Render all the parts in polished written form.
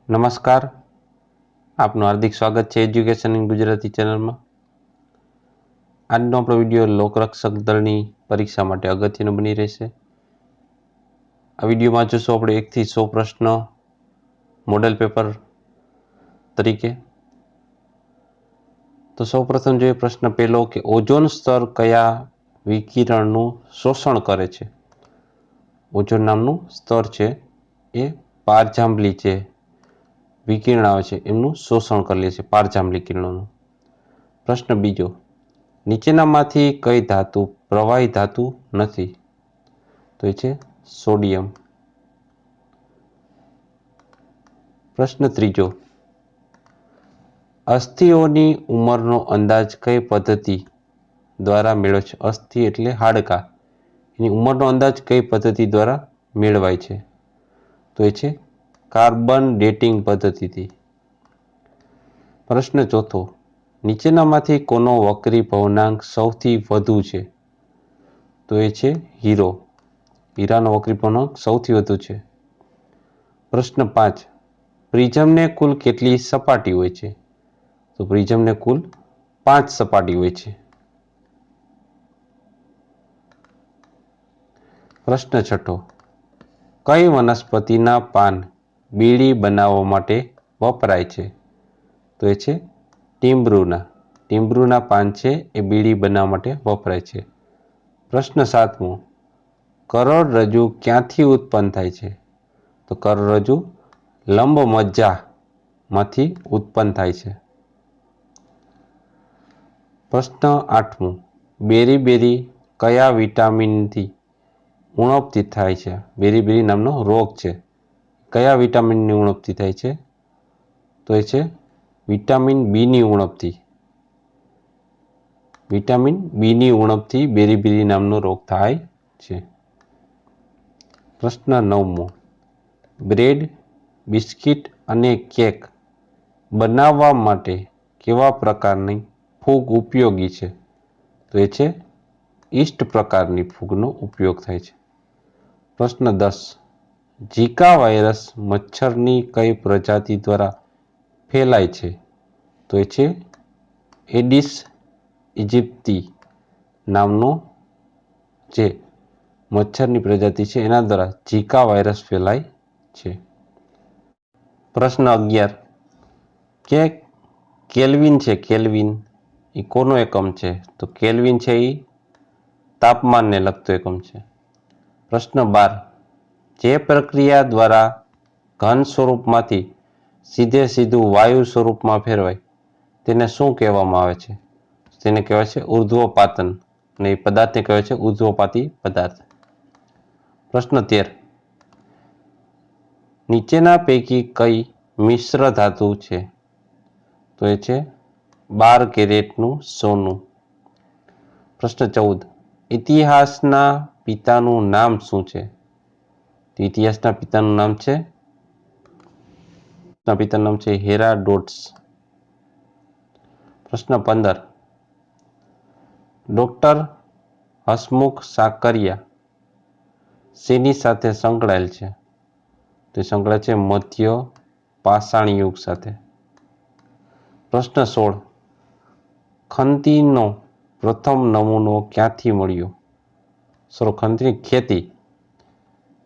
નમસ્કાર, આપનું હાર્દિક સ્વાગત છે એજ્યુકેશન ઇન ગુજરાતી ચેનલમાં. આજનો આપણો વિડીયો લોકરક્ષક દળની પરીક્ષા માટે અગત્યનો બની રહેશે. આ વિડીયોમાં જોશું આપણે 1 થી 100 પ્રશ્ન મોડેલ પેપર તરીકે. તો સૌપ્રથમ જોઈએ પ્રશ્ન પહેલો કે ઓઝોન સ્તર કયા વિકિરણનું શોષણ કરે છે? ઓઝોન નામનું સ્તર છે એ પારજાંબલી છે વિકિરણ આવે છે એમનું શોષણ કરી લે છે, પારજાંબલી કિરણોનું. પ્રશ્ન બીજો, નીચેનામાંથી કઈ ધાતુ પ્રવાહી ધાતુ નથી? તો એ છે સોડિયમ. પ્રશ્ન ત્રીજો, અસ્થિઓની ઉંમરનો અંદાજ કઈ પદ્ધતિ દ્વારા મેળવે છે? અસ્થિ એટલે હાડકા, એની ઉંમરનો અંદાજ કઈ પદ્ધતિ દ્વારા મેળવાય છે? તો એ છે કાર્બન ડેટિંગ પદ્ધતિથી. પ્રશ્ન ચોથો, નીચેનામાંથી કોનો વક્રી ભવનાંક સૌથી વધુ છે? તો એ છે હીરો. હીરાનો વક્રી ભવનાંક સૌથી વધુ છે. પ્રશ્ન 5, પ્રિઝમને કુલ કેટલી સપાટી હોય છે? તો પ્રિઝમને કુલ 5 સપાટી હોય છે. પ્રશ્ન છઠ્ઠો, કઈ વનસ્પતિના પાન બીડી બનાવવા માટે વપરાય છે? તો એ છે ટીમ્બ્રુના. ટીમ્બ્રુના પાન છે એ બીડી બનાવવા માટે વપરાય છે. પ્રશ્ન 7મો, કરોડરજ્જુ ક્યાંથી ઉત્પન્ન થાય છે? તો કરોડરજ્જુ લંબમજ્જામાંથી ઉત્પન્ન થાય છે. પ્રશ્ન 8મો, બેરી કયા વિટામિનથી ઉણપથી થાય છે? બેરી નામનો રોગ છે, કયા વિટામિનની ઉણપથી થાય છે? તો એ છે વિટામિન બીની ઉણપથી. વિટામિન બીની ઉણપથી બેરી નામનો રોગ થાય છે. પ્રશ્ન 9મો, બ્રેડ, બિસ્કિટ અને કેક બનાવવા માટે કેવા પ્રકારની ફૂગ ઉપયોગી છે? તો એ છે ઈસ્ટ પ્રકારની ફૂગનો ઉપયોગ થાય છે. પ્રશ્ન 10, ઝીકા વાયરસ મચ્છરની કઈ પ્રજાતિ દ્વારા ફેલાય છે? તો એ છે એડિસ ઇજિપ્તી નામનો જે મચ્છરની પ્રજાતિ છે એના દ્વારા ઝીકા વાયરસ ફેલાય છે. પ્રશ્ન 11, કે કેલ્વિન છે, કેલ્વિન એ કોનો એકમ છે? તો કેલ્વિન છે એ તાપમાનને લગતો એકમ છે. પ્રશ્ન 12, જે પ્રક્રિયા દ્વારા ઘન સ્વરૂપમાંથી સીધું વાયુ સ્વરૂપમાં ફેરવાય તેને શું કહેવામાં આવે છે? તેને કહેવાય છે ઉર્ધ્વપાતન, અને એ પદાર્થને કહેવાય છે ઉર્ધ્વપાતી પદાર્થ. પ્રશ્ન 13, નીચેના પૈકી કઈ મિશ્ર ધાતુ છે? તો એ છે 12 કેરેટનું સોનું. પ્રશ્ન 14, ઇતિહાસના પિતાનું નામ શું છે? તો ઇતિહાસના પિતાનું નામ છે હેરાડોટ્સ. પ્રશ્ન 15, ડોક્ટર હસમુખ સાકરિયા શેની સાથે સંકળાયેલ છે? તો સંકળાયેલ છે મધ્ય પાષાણ યુગ સાથે. પ્રશ્ન 16, ખંતીનો પ્રથમ નમૂનો ક્યાંથી મળ્યો? ખંતીની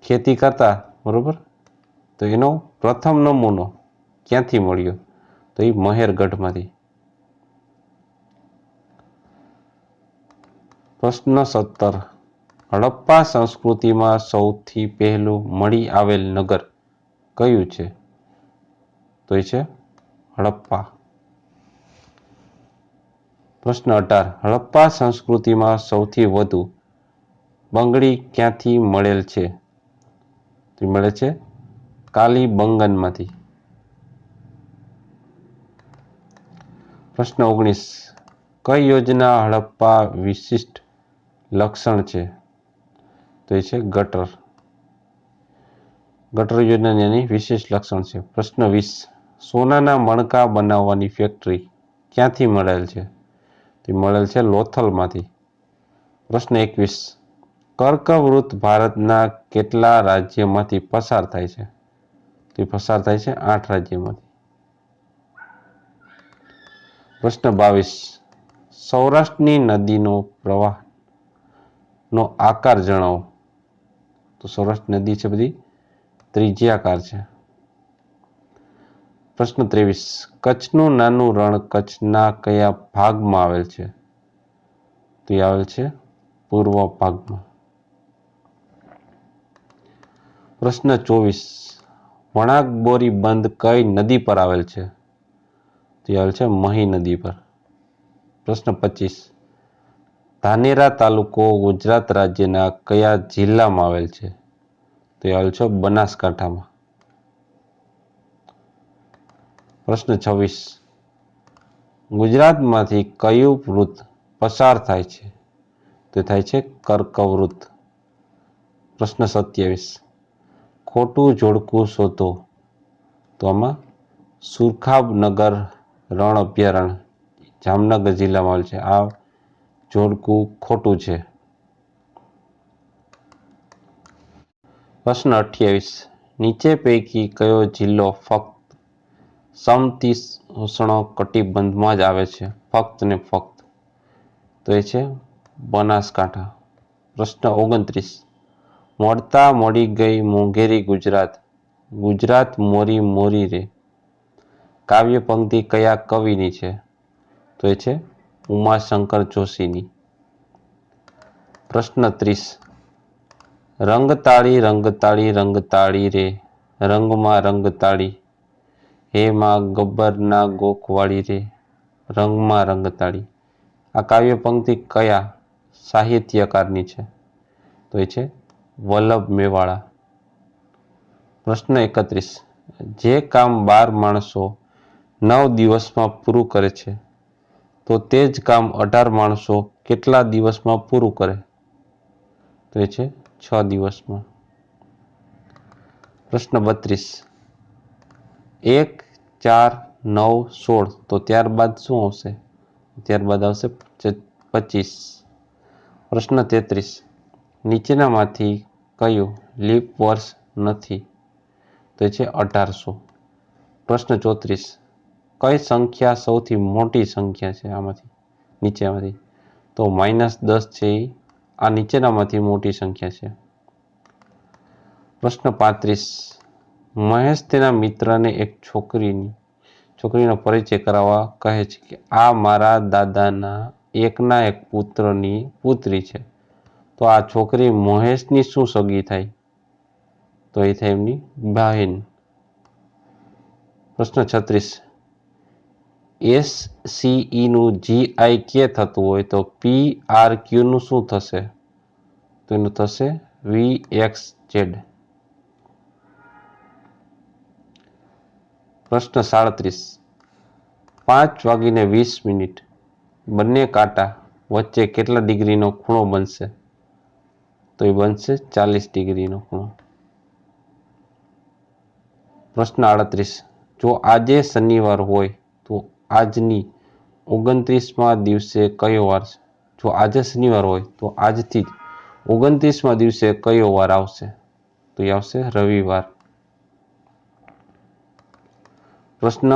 ખેતી કરતા, બરોબર, તો એનો પ્રથમ નમૂનો ક્યાંથી મળ્યો? તો એ મહેરગઢમાંથી. પ્રશ્ન 17, હડપ્પા સંસ્કૃતિમાં સૌથી પહેલું મળી આવેલ નગર કયું છે? તો એ છે હડપ્પા. પ્રશ્ન 18, હડપ્પા સંસ્કૃતિમાં સૌથી વધુ બંગડી ક્યાંથી મળેલ છે? તો મળે છે કાલીબંગનમાંથી. પ્રશ્ન 19, કઈ યોજના હડપ્પા વિશિષ્ટ લક્ષણ છે? તો એ છે ગટર. ગટર યોજના એની વિશેષ લક્ષણ છે. પ્રશ્ન 20, સોનાના મણકા બનાવવાની ફેક્ટરી ક્યાંથી મળેલ છે? તે મળેલ છે લોથલમાંથી. પ્રશ્ન 21, કર્કવૃત ભારતના કેટલા રાજ્યમાંથી પસાર થાય છે? તો તે પસાર થાય છે 8 રાજ્યમાંથી. પ્રશ્ન 22. સૌરાષ્ટ્રની નદીનો પ્રવાહનો આકાર જણાવો. તો સૌરાષ્ટ્ર નદી છે બધી ત્રિજ્યાકાર છે. પ્રશ્ન 23. કચ્છનું નાનું રણ કચ્છના કયા ભાગમાં આવેલ છે? તો એ આવેલ છે પૂર્વ ભાગમાં. પ્રશ્ન 24. વણાકબોરી બંધ કઈ નદી પર આવેલ છે? તો એ આવેલ છે મહી નદી પર. પ્રશ્ન 25. ધાનેરા તાલુકો ગુજરાત રાજ્યના કયા જિલ્લામાં આવેલ છે? તો એ આવેલ છે બનાસકાંઠામાં. પ્રશ્ન 26. ગુજરાતમાંથી કયું વૃત્ત પસાર થાય છે? તો થાય છે કર્કવૃત્ત. પ્રશ્ન 27. ખોટું જોડકું શોધો. તો આમાં સુરખાબનગર રણ અભયારણ્ય જામનગર જિલ્લામાં આવેલ છે. આ જોડકું ખોટું છે. પ્રશ્ન 28. નીચે પૈકી કયો જિલ્લો ફક્ત સમશીતોષ્ણ કટિબંધમાં જ આવે છે? ફક્ત ને ફક્ત. તો એ છે બનાસકાંઠા. પ્રશ્ન 29. મળતા મળી ગઈ મોંઘેરી ગુજરાત, ગુજરાત મોરી મોરી રે કાવ્ય પંક્તિ કયા કવિની છે? તો એ છે ઉમાશંકર જોશીની. પ્રશ્ન 30. રંગતાળી રંગતાળી રંગતાળી રે રંગમાં રંગતાળી હે માં ગબ્બરના ગોખવાળી રે રંગમાં રંગતાળી. આ કાવ્ય પંક્તિ કયા સાહિત્યકારની છે? તો એ છે વલ્લભ મેવાડા. પ્રશ્ન 31. જે કામ 12 માણસો 9 દિવસમાં પૂરું કરે છે તો તે જ કામ 18 માણસો કેટલા દિવસમાં પૂરું કરે? તો એ છે 6 દિવસમાં. પ્રશ્ન 32. 1, 4, 9, 16 તો ત્યારબાદ શું આવશે? ત્યારબાદ આવશે 25. પ્રશ્ન 33. નીચેનામાંથી કયું લીપ વર્ષ નથી? તો એ છે 1800. પ્રશ્ન 34. કઈ સંખ્યા સૌથી મોટી સંખ્યા છે નીચેમાંથી? તો -10 છે એ આ નીચેનામાંથી મોટી સંખ્યા છે. પ્રશ્ન 35. મહેશ તેના મિત્રને એક છોકરીનો પરિચય કરાવવા કહે છે કે આ મારા દાદાના એકના એક પુત્રની પુત્રી છે. તો આ છોકરી મહેશની શું સગી થાય? તો એ થાય એમની બહેન. પ્રશ્ન 36. SCE નું GIK થતું હોય તો PRQ નું શું થશે? તો એનું થશે VXZ. પ્રશ્ન 37. 5:20 બંને કાંટા વચ્ચે કેટલા ડિગ્રીનો ખૂણો બનશે? તો એ બનશે 40 ડિગ્રીનો ખૂણો. પ્રશ્ન 38. જો આજે શનિવાર હોય તો આજની 29મા દિવસે કયો વાર છે? જો આજે શનિવાર હોય તો આજથી 29મા દિવસે કયો વાર આવશે? તો એ આવશે રવિવાર. પ્રશ્ન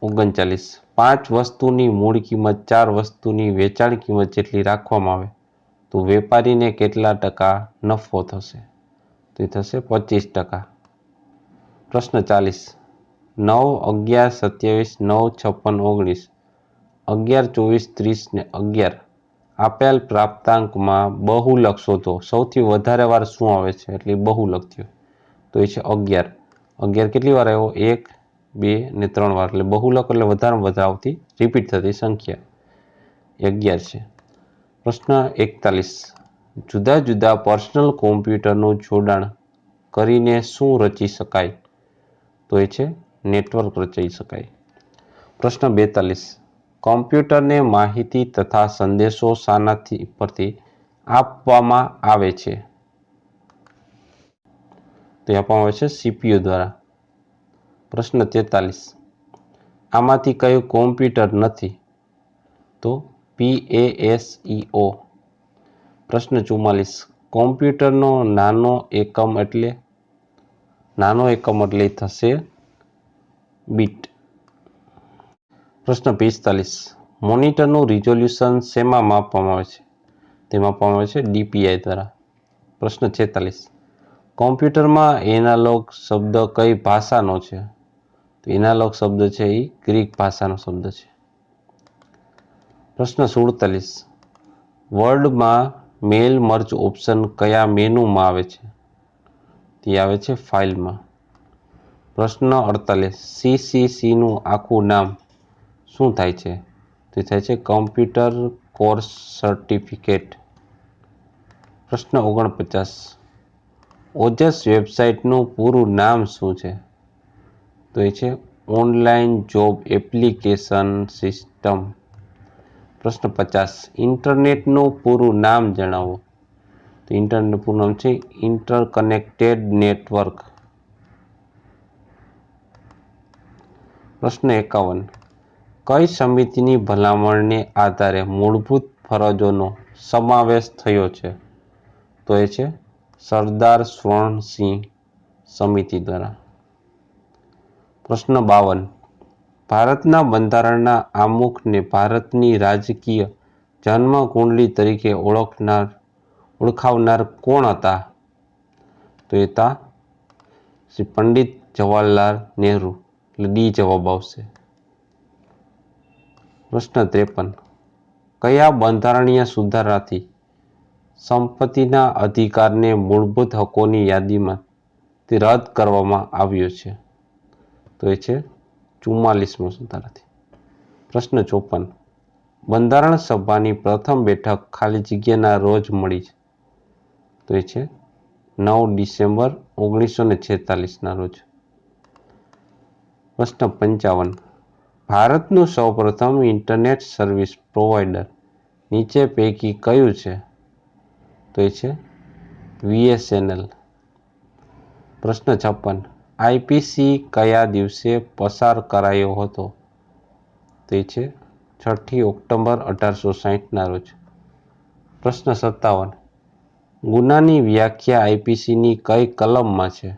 39. 5 વસ્તુની મૂળ કિંમત 4 વસ્તુની વેચાણ કિંમત જેટલી રાખવામાં આવે તો વેપારીને કેટલા ટકા નફો થશે? તો એ થશે 25%. પ્રશ્ન 40. 9, 11, 27, 9, 56, 19, 11, 24, 30 ને 11 આપેલ પ્રાપ્તાંકમાં બહુલક શોધો. સૌથી વધારે વાર શું આવે છે? એટલે બહુલક થયો. તો એ છે 11. 11 કેટલી વાર આવ્યો? 1, 2 ને 3 વાર. એટલે બહુલક એટલે વધારે વધારે આવતી રિપીટ થતી સંખ્યા 11 છે. પ્રશ્ન 41. જુદા જુદા પર્સનલ કોમ્પ્યુટરનું જોડાણ કરીને શું રચી શકાય? તો એ છે નેટવર્ક રચી શકાય. પ્રશ્ન 42. કોમ્પ્યુટરને માહિતી તથા સંદેશો શાનાથી પરથી આપવામાં આવે છે? તો આપવામાં આવે છે CPU દ્વારા. પ્રશ્ન 43. આમાંથી કયું કોમ્પ્યુટર નથી? તો PASEO. પ્રશ્ન 44. કોમ્પ્યુટરનો નાનો એકમ એટલે? નાનો એકમ એટલે થશે બીટ. પ્રશ્ન 45. મોનિટરનું રિઝોલ્યુશન શેમાં માપવામાં આવે છે? તે માપવામાં આવે છે DPI દ્વારા. પ્રશ્ન 46. કોમ્પ્યુટરમાં એનાલોગ શબ્દ કઈ ભાષાનો છે? તો એનાલોગ શબ્દ છે એ ગ્રીક ભાષાનો શબ્દ છે. પ્રશ્ન 47. વર્ડમાં મેલ મર્જ ઓપ્શન કયા મેનુમાં આવે છે? તે આવે છે ફાઇલમાં. પ્રશ્ન 48. CCCનું આખું નામ શું થાય છે? તે થાય છે કમ્પ્યુટર કોર્સ સર્ટિફિકેટ. પ્રશ્ન 49. ઓજસ વેબસાઇટનું પૂરું નામ શું છે? તો એ છે ઓનલાઈન જોબ એપ્લિકેશન સિસ્ટમ. પ્રશ્ન 50. ઇન્ટરનેટનું પૂરું નામ જણાવો. તો ઇન્ટરનેટનું પૂરું નામ છે ઇન્ટરકનેક્ટેડ નેટવર્ક. પ્રશ્ન 51. કઈ સમિતિની ભલામણને આધારે મૂળભૂત ફરજોનો સમાવેશ થયો છે? તો એ છે સરદાર સ્વર્ણસિંહ સમિતિ દ્વારા. પ્રશ્ન 52. ભારતના બંધારણના આમુખને ભારતની રાજકીય જન્મ કુંડળી તરીકે ઓળખાવનાર કોણ હતા? તો એ હતા શ્રી પંડિત જવાહરલાલ નહેરુ. એટલે ડી જવાબ આવશે. પ્રશ્ન 53. કયા બંધારણીય સુધારાથી સંપત્તિના અધિકારને મૂળભૂત હકોની યાદીમાં તે રદ કરવામાં આવ્યો છે? તો એ છે 44મો સુધારાથી. પ્રશ્ન 54. બંધારણ સભાની પ્રથમ બેઠક ખાલી જગ્યાના રોજ મળી છે? તો એ છે 9 ડિસેમ્બર 1946ના રોજ. પ્રશ્ન 55. ભારતનું સૌપ્રથમ ઇન્ટરનેટ સર્વિસ પ્રોવાઈડર નીચે પૈકી કયું છે? તો એ છે VSNL. પ્રશ્ન 56. આઈપીસી કયા દિવસે પસાર કરાયો હતો? તે છે 6 ઓક્ટોબર 1860ના રોજ. પ્રશ્ન 57. ગુનાની વ્યાખ્યા આઈપીસીની કઈ કલમમાં છે?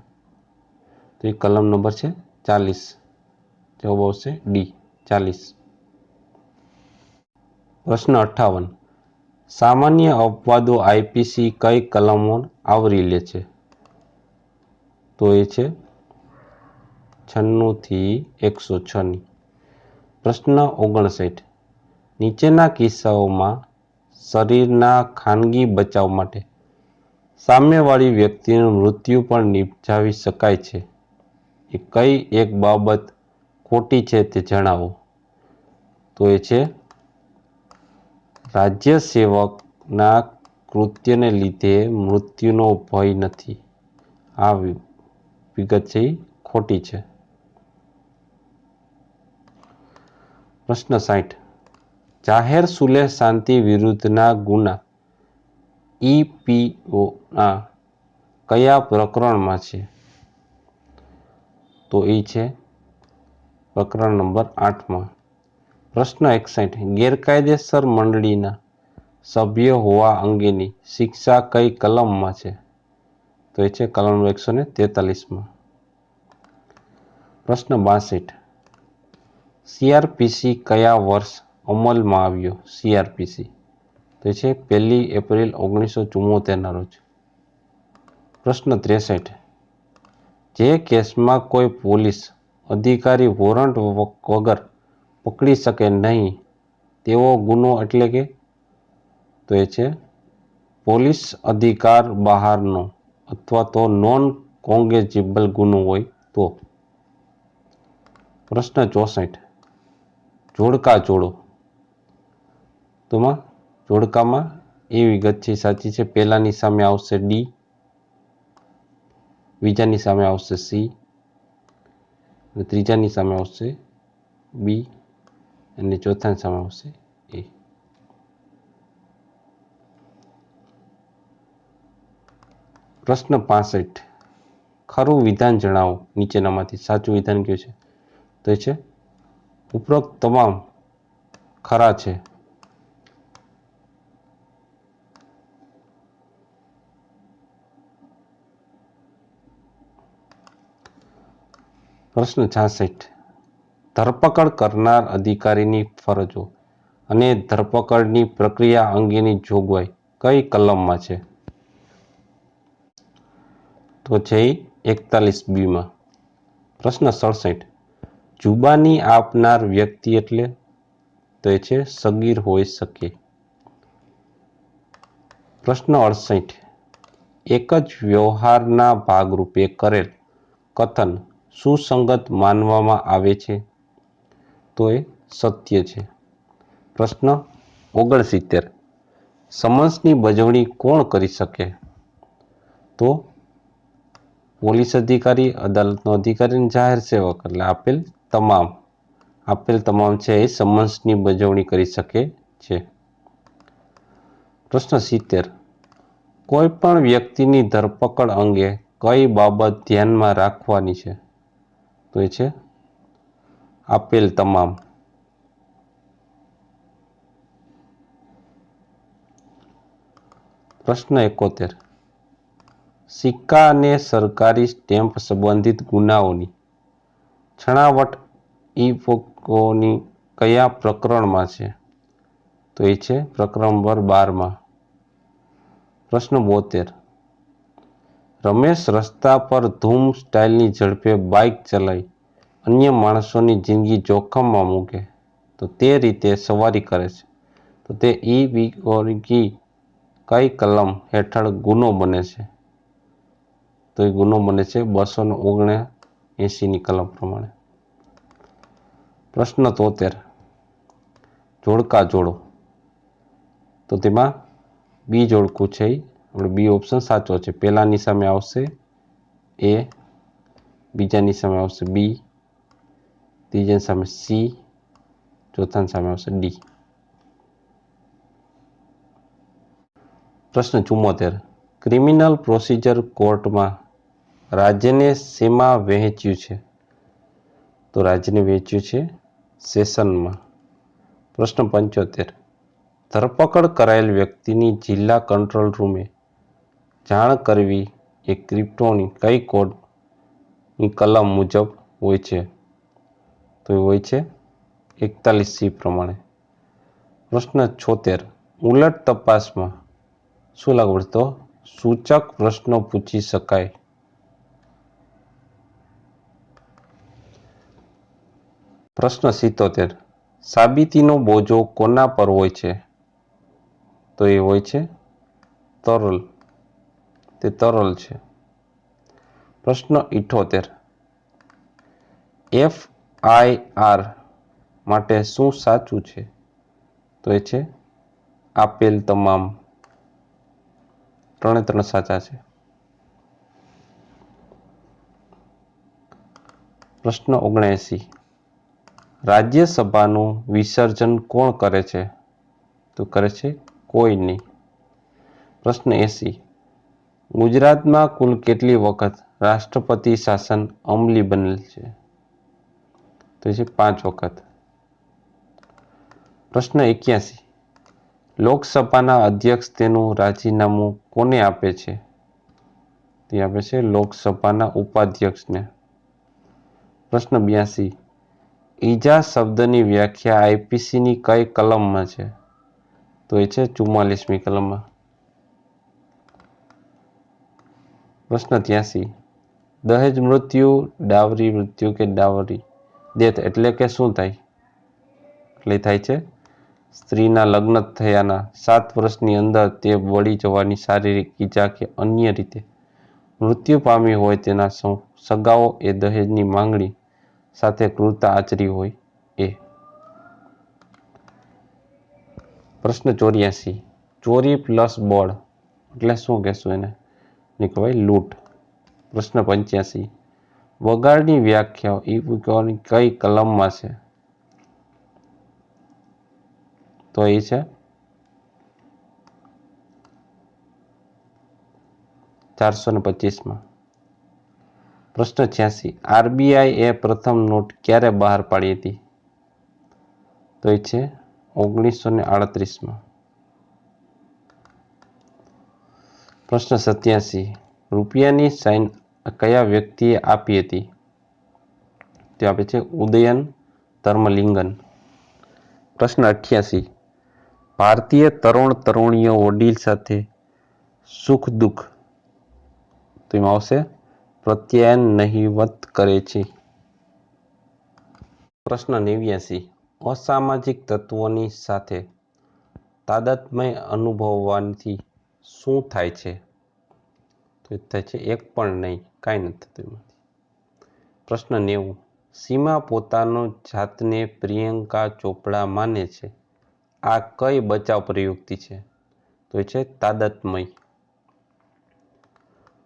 તો એ કલમ નંબર છે 40. જવાબ આવશે ડી 40. પ્રશ્ન 58. સામાન્ય અપવાદો આઈપીસી કઈ કલમો આવરી લે છે? તો એ છે 96 થી 106ની. પ્રશ્ન 59. નીચેના કિસ્સાઓમાં શરીરના ખાનગી બચાવ માટે સામ્યવાળી વ્યક્તિનું મૃત્યુ પણ નિપજાવી શકાય છે. એ કઈ એક બાબત ખોટી છે તે જણાવો. તો એ છે રાજ્ય સેવકના કૃત્યને લીધે મૃત્યુનો ભય નથી. આ વિગત છે એ ખોટી છે. પ્રશ્ન 60. જાહેર સુલેહ શાંતિ વિરુદ્ધના ગુના EPOના કયા પ્રકરણમાં છે? તો એ છે પ્રકરણ નંબર 8માં. પ્રશ્ન 61. ગેરકાયદેસર મંડળીના સભ્ય હોવા અંગેની શિક્ષા કઈ કલમમાં છે? તો એ છે કલમ 143માં. પ્રશ્ન 62. CRPC કયા વર્ષ અમલમાં આવ્યો? CRPC તો છે 1 એપ્રિલ 1974ના રોજ. પ્રશ્ન 63. જે કેસમાં કોઈ પોલીસ અધિકારી વોરંટ વગર પકડી શકે નહીં તેવો ગુનો એટલે કે? તો એ છે પોલીસ અધિકાર બહારનો અથવા તો નોન કોંગેજેબલ ગુનો હોય તો. પ્રશ્ન 64. જોડકા જોડો. તોમાં જોડકામાં એ વિગત છે સાચી છે. પહેલાની સામે આવશે ડી, બીજાની સામે આવશે સી, અને ત્રીજાની સામે આવશે બી, અને ચોથાની સામે આવશે એ. પ્રશ્ન 65. ખરું વિધાન જણાવો. નીચેનામાંથી સાચું વિધાન કયું છે? તો એ છે ઉપરોક્ત તમામ ખરા છે. પ્રશ્ન 66 ધરપકડ કરનાર અધિકારીની ફરજો અને ધરપકડની પ્રક્રિયા અંગેની જોગવાઈ કઈ કલમમાં છે? તો છે 41B માં. પ્રશ્ન 67 જુબાની આપનાર વ્યક્તિ એટલે? તો એ છે સગીર હોઈ શકે. પ્રશ્ન 68 એક જ વ્યવહારના ભાગરૂપે કરેલ કથન સુસંગત માનવામાં આવે છે? તો એ સત્ય છે. પ્રશ્ન 69 સમન્સની બજવણી કોણ કરી શકે? તો પોલીસ અધિકારી, અદાલતનો અધિકારી અને જાહેર સેવક, એટલે આપેલ તમામ છે એ સમન્સની બજવણી કરી શકે છે. પ્રશ્ન 70 કોઈ પણ વ્યક્તિની ધરપકડ અંગે કઈ બાબત ધ્યાનમાં રાખવાની છે? તો એ છે આપેલ તમામ. પ્રશ્ન 71 સિક્કા અને સરકારી સ્ટેમ્પ સંબંધિત ગુનાઓની છણાવટ ઈ-પોકોની કયા પ્રકરણમાં છે? તો એ છે પ્રકરણ નંબર 12 માં. પ્રશ્ન 72 રમેશ રસ્તા પર ધૂમ સ્ટાઇલની ઝડપે બાઇક ચલાવી અન્ય માણસોની જિંદગી જોખમમાં મૂકે તો તે રીતે સવારી કરે છે તો તે ઈ-પોકી કઈ કલમ હેઠળ ગુનો બને છે? તો એ ગુનો બને છે 279ની કલમ પ્રમાણે. પ્રશ્ન 73 જોડકા જોડો. તો તેમાં બી જોડકું છે આપણે બી ઓપ્શન સાચો છે. પહેલાની સામે આવશે એ, બીજાની સામે આવશે બી, ત્રીજાની સામે સી, ચોથાની સામે આવશે ડી. પ્રશ્ન 74 ક્રિમિનલ પ્રોસિજર કોર્ટમાં રાજ્યને શેમાં વહેંચ્યું છે? તો રાજ્યને વહેંચ્યું છે સેશનમાં. પ્રશ્ન 75 ધરપકડ કરાયેલ વ્યક્તિની જિલ્લા કંટ્રોલ રૂમે જાણ કરવી એ ક્રિપ્ટોની કઈ કોડની કલમ મુજબ હોય છે? તો એ હોય છે 41C પ્રમાણે. પ્રશ્ન 76 ઉલટ તપાસમાં શું લાગુ પડે? તો સૂચક પ્રશ્નો પૂછી શકાય. પ્રશ્ન 77 સાબિતીનો બોજો કોના પર હોય છે? તો એ હોય છે તરલ. તે તરલ છે. પ્રશ્ન 78 FIR માટે શું સાચું છે? તો એ છે આપેલ તમામ. 3 સાચા છે. પ્રશ્ન 79 રાજ્યસભાનું વિસર્જન કોણ કરે છે? તો કરે છે કોઈ નહીં. પ્રશ્ન 80 ગુજરાતમાં કુલ કેટલી વખત રાષ્ટ્રપતિ શાસન અમલી બનેલ છે? તો છે 5 વખત. પ્રશ્ન 81 લોકસભાના અધ્યક્ષ તેનું રાજીનામું કોને આપે છે? તે આપે છે લોકસભાના ઉપાધ્યક્ષને. પ્રશ્ન 82 ઈજા શબ્દની વ્યાખ્યા આઈપીસીની કઈ કલમમાં છે? તો એ છે 44મી કલમમાં. પ્રશ્ન 83 દહેજ મૃત્યુ, ડાવરી મૃત્યુ કે ડાવરી ડેથ એટલે કે શું થાય? એટલે થાય છે સ્ત્રીના લગ્ન થયાના 7 વર્ષની અંદર તે બળી જવાની શારીરિક ઈજા કે અન્ય રીતે મૃત્યુ પામી હોય તેના સગાઓ એ દહેજની માંગણી સાથે ક્રૂરતા આચરી હોય એ. પ્રશ્ન 84 ચોરી પ્લસ બળ એટલે શું કહેશું એને? કહેવાય લૂંટ. પ્રશ્ન 85 વગાડની વ્યાખ્યા ઈ-પોકોની કઈ કલમમાં છે? તો એ છે 425માં. પ્રશ્ન 86 આરબીઆઈ એ પ્રથમ નોટ ક્યારે બહાર પાડી હતી? તો એ છે 1938માં. પ્રશ્ન 87 રૂપિયાની સાઇન કયા વ્યક્તિએ આપી હતી? તે આપે છે ઉદયન ધર્મલિંગન. પ્રશ્ન 88. ભારતીય તરુણ તરુણીઓ વડીલ સાથે સુખ દુઃખ તો એમાં આવશે પ્રત્યાયન નહિવત કરે છે. પ્રશ્ન 89. અસામાજિક તત્વોની સાથે તાદાત્મ્ય અનુભવવાથી શું થાય છે? તો એ થાય છે એક પણ નહીં, કાંઈ નથી થતું એમાંથી. પ્રશ્ન 90. સીમા પોતાનો જાતને પ્રિયંકા ચોપડા માને છે. આ કઈ બચાવ પ્રયુક્તિ છે? તો એ છે તાદાત્મ્ય.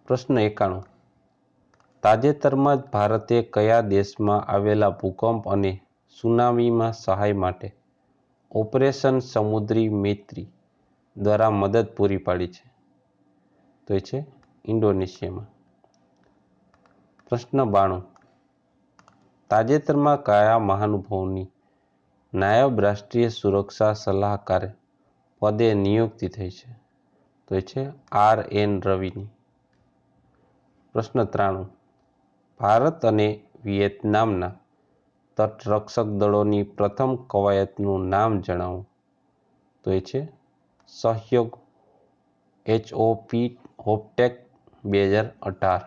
પ્રશ્ન 91. તાજેતરમાં જ ભારતે કયા દેશમાં આવેલા ભૂકંપ અને સુનામીમાં સહાય માટે ઓપરેશન સમુદ્રી મૈત્રી દ્વારા મદદ પૂરી પાડી છે? તો એ છે ઇન્ડોનેશિયામાં. પ્રશ્ન 92. તાજેતરમાં કયા મહાનુભાવોની નાયબ રાષ્ટ્રીય સુરક્ષા સલાહકાર પદે નિયુક્તિ થઈ છે? તો એ છે R.N. રવિની. પ્રશ્ન 93. ભારત અને વિયેતનામના તટરક્ષક દળોની પ્રથમ કવાયતનું નામ જણાવો. તો એ છે સહયોગ HOPTEC 2018.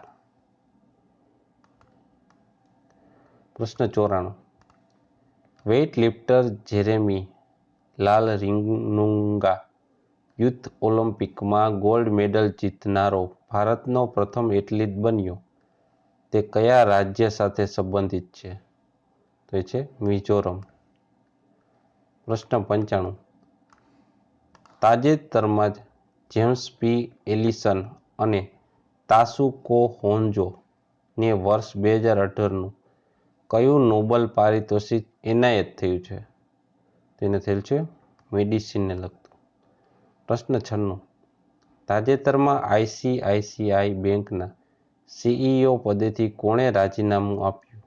પ્રશ્ન 94. Weight lifter Jeremy Lalrinnunga youth ઓલિમ્પિકમાં ગોલ્ડ મેડલ જીતનારો ભારતનો પ્રથમ એથ્લીટ બન્યો. તે કયા રાજ્ય સાથે સંબંધિત છે? તો એ છે મિઝોરમ. પ્રશ્ન 95. તાજેતરમાં જ જેમ્સ પી એલિસન અને તાસુકો હોન્જો ને વર્ષ 2018નું કયું નોબેલ પારિતોષિક એનાયત થયું છે? તેને થયેલ છે મેડિસિનને લગતું. પ્રશ્ન 96. તાજેતરમાં ICICI બેંકના CEO પદેથી કોણે રાજીનામું આપ્યું?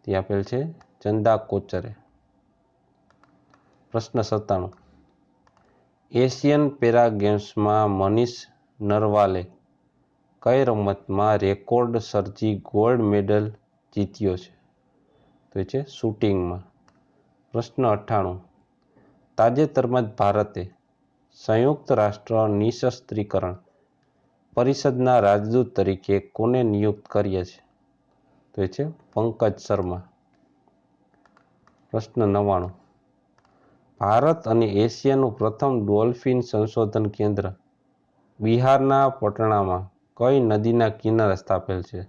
તે આપેલ છે ચંદા કોચરે. પ્રશ્ન 97. એશિયન પેરા ગેમ્સમાં મનીષ નરવાલે કઈ રમતમાં રેકોર્ડ સર્જી ગોલ્ડ મેડલ જીત્યો છે? તો એ છે શૂટિંગમાં. પ્રશ્ન 98. તાજેતરમાં જ ભારતે સંયુક્ત રાષ્ટ્ર નિશસ્ત્રીકરણ પરિષદના રાજદૂત તરીકે કોને નિયુક્ત કર્યા છે? તો એ છે પંકજ શર્મા. પ્રશ્ન 99. ભારત અને એશિયાનું પ્રથમ ડોલ્ફિન સંશોધન કેન્દ્ર બિહારના પટણામાં કઈ નદીના કિનારે સ્થાપેલ છે?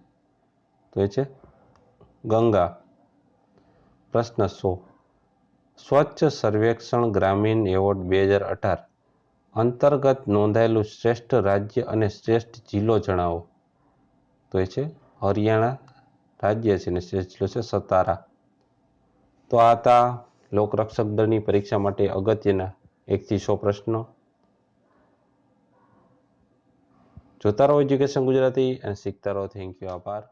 તો એ છે ગંગા. પ્રશ્ન 100. સ્વચ્છ સર્વેક્ષણ ગ્રામીણ એવોર્ડ 2018 અંતર્ગત નોંધાયેલું શ્રેષ્ઠ રાજ્ય અને શ્રેષ્ઠ જિલ્લો જણાવો. તો એ છે હરિયાણા રાજ્ય છે અને શ્રેષ્ઠ જિલ્લો છે સતારા. તો આ હતા લોકરક્ષક દળની પરીક્ષા માટે અગત્યના 1 થી 100 પ્રશ્નો. જોતા રહો એજ્યુકેશન ગુજરાતી અને શીખતા રહો. Thank you. આભાર.